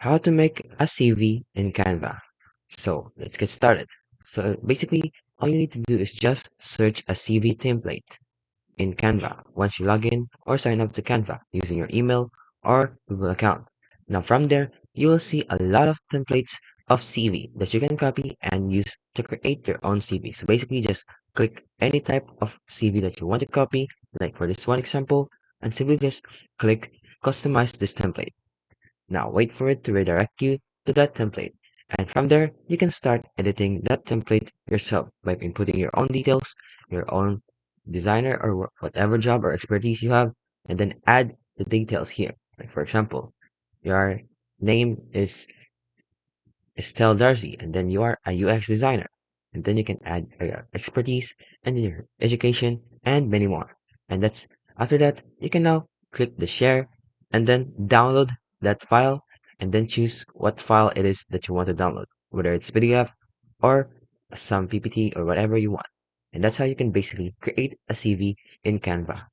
How to make a CV in Canva. So let's get started. So basically, all you need to do is just search a CV template in Canva once you log in or sign up to Canva using your email or Google account. Now from there, you will see a lot of templates of CV that you can copy and use to create your own CV. So basically just click any type of CV that you want to copy, like for this one example, and simply just click customize this template. Now wait for it to redirect you to that template. And from there, you can start editing that template yourself by inputting your own details, your own designer or whatever job or expertise you have, and then add the details here. Like for example, your name is Estelle Darcy, and then you are a UX designer. And then you can add your expertise and your education and many more. And that's after that, you can now click the share and then download that file and then choose what file it is that you want to download, whether it's PDF or some PPT or whatever you want. And that's how you can basically create a CV in Canva.